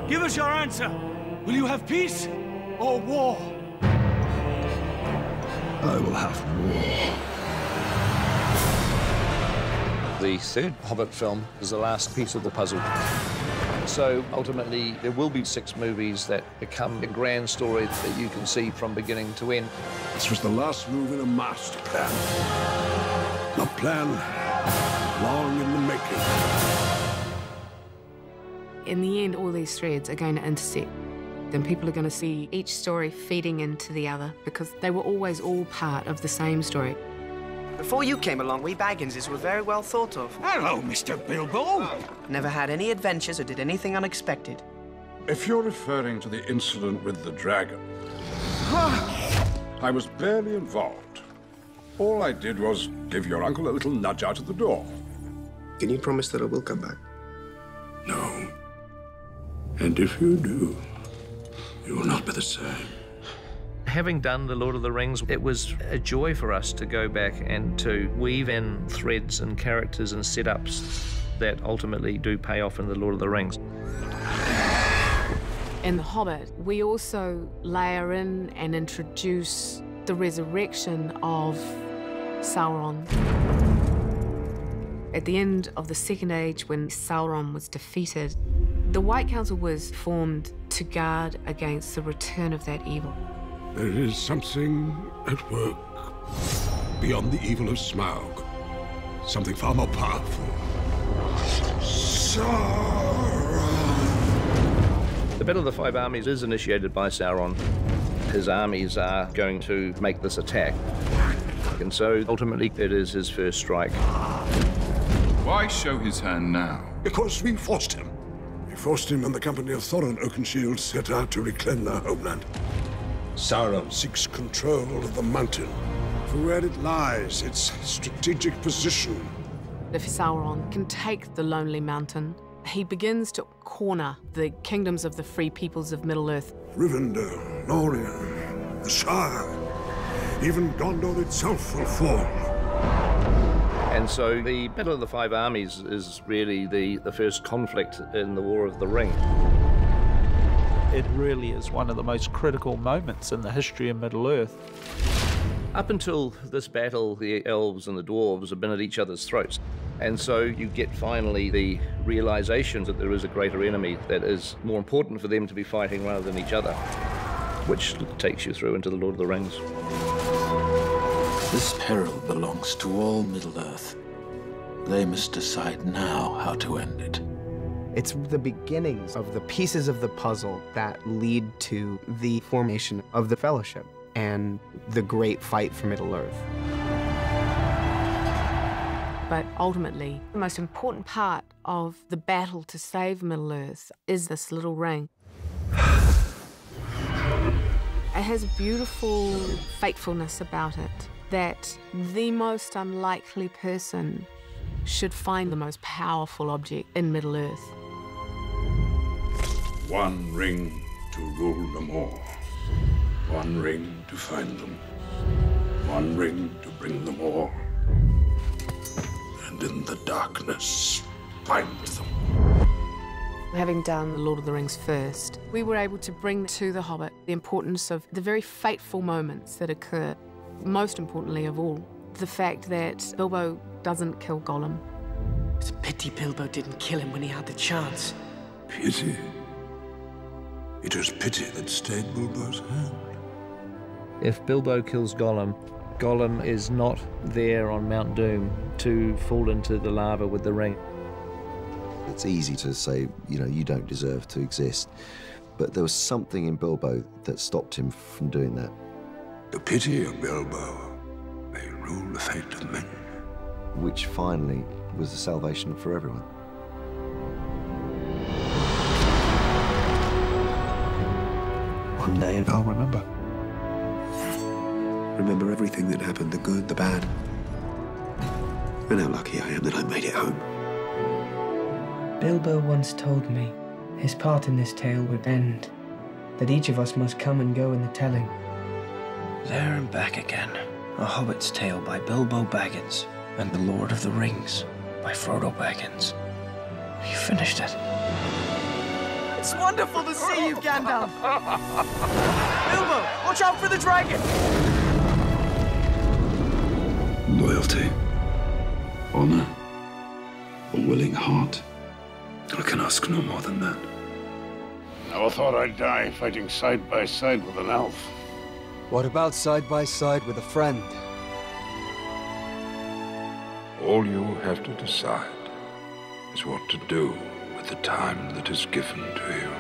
Give us your answer. Will you have peace or war? I will have war. The third Hobbit film is the last piece of the puzzle. So ultimately, there will be 6 movies that become a grand story that you can see from beginning to end. This was the last move in a master plan. A plan long in the making. In the end, all these threads are going to intersect. Then people are going to see each story feeding into the other because they were always all part of the same story. Before you came along, we Bagginses were very well thought of. Hello, Mr. Bilbo. Never had any adventures or did anything unexpected. If you're referring to the incident with the dragon, I was barely involved. All I did was give your uncle a little nudge out of the door. Can you promise that I will come back? No. And if you do, you will not be the same. Having done The Lord of the Rings, it was a joy for us to go back and to weave in threads and characters and setups that ultimately do pay off in The Lord of the Rings. In The Hobbit, we also layer in and introduce the resurrection of Sauron. At the end of the Second Age, when Sauron was defeated, the White Council was formed to guard against the return of that evil. There is something at work beyond the evil of Smaug. Something far more powerful. Sauron! The Battle of the Five Armies is initiated by Sauron. His armies are going to make this attack. And so, ultimately, it is his first strike. Why show his hand now? Because we forced him. We forced him, and the company of Thorin Oakenshield set out to reclaim their homeland. Sauron seeks control of the mountain. For where it lies, its strategic position. If Sauron can take the Lonely Mountain, he begins to corner the kingdoms of the free peoples of Middle-earth. Rivendell, Lorien, the Shire, even Gondor itself will fall. And so the Battle of the Five Armies is really the first conflict in the War of the Ring. It really is one of the most critical moments in the history of Middle-earth. Up until this battle, the elves and the dwarves have been at each other's throats. And so you get finally the realization that there is a greater enemy that is more important for them to be fighting rather than each other, which takes you through into the Lord of the Rings. This peril belongs to all Middle-earth. They must decide now how to end it. It's the beginnings of the pieces of the puzzle that lead to the formation of the Fellowship and the great fight for Middle-earth. But ultimately, the most important part of the battle to save Middle-earth is this little ring. It has a beautiful fatefulness about it, that the most unlikely person should find the most powerful object in Middle-earth. One ring to rule them all. One ring to find them. One ring to bring them all. And in the darkness, find them. Having done The Lord of the Rings first, we were able to bring to The Hobbit the importance of the very fateful moments that occur. Most importantly of all, the fact that Bilbo doesn't kill Gollum. It's a pity Bilbo didn't kill him when he had the chance. Pity? It was pity that stayed Bilbo's hand. If Bilbo kills Gollum, Gollum is not there on Mount Doom to fall into the lava with the ring. It's easy to say, you know, you don't deserve to exist. But there was something in Bilbo that stopped him from doing that. The pity of Bilbo may rule the fate of men. Which finally was the salvation for everyone. One day I'll remember. Remember everything that happened, the good, the bad. And how lucky I am that I made it home. Bilbo once told me his part in this tale would end, that each of us must come and go in the telling. There and Back Again, A Hobbit's Tale by Bilbo Baggins, and The Lord of the Rings by Frodo Baggins. You finished it. It's wonderful to see you, Gandalf. Bilbo, watch out for the dragon. Loyalty, honor, a willing heart. I can ask no more than that. Never thought I'd die fighting side by side with an elf. What about side by side with a friend? All you have to decide is what to do with the time that is given to you.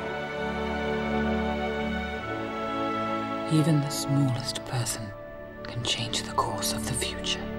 Even the smallest person can change the course of the future.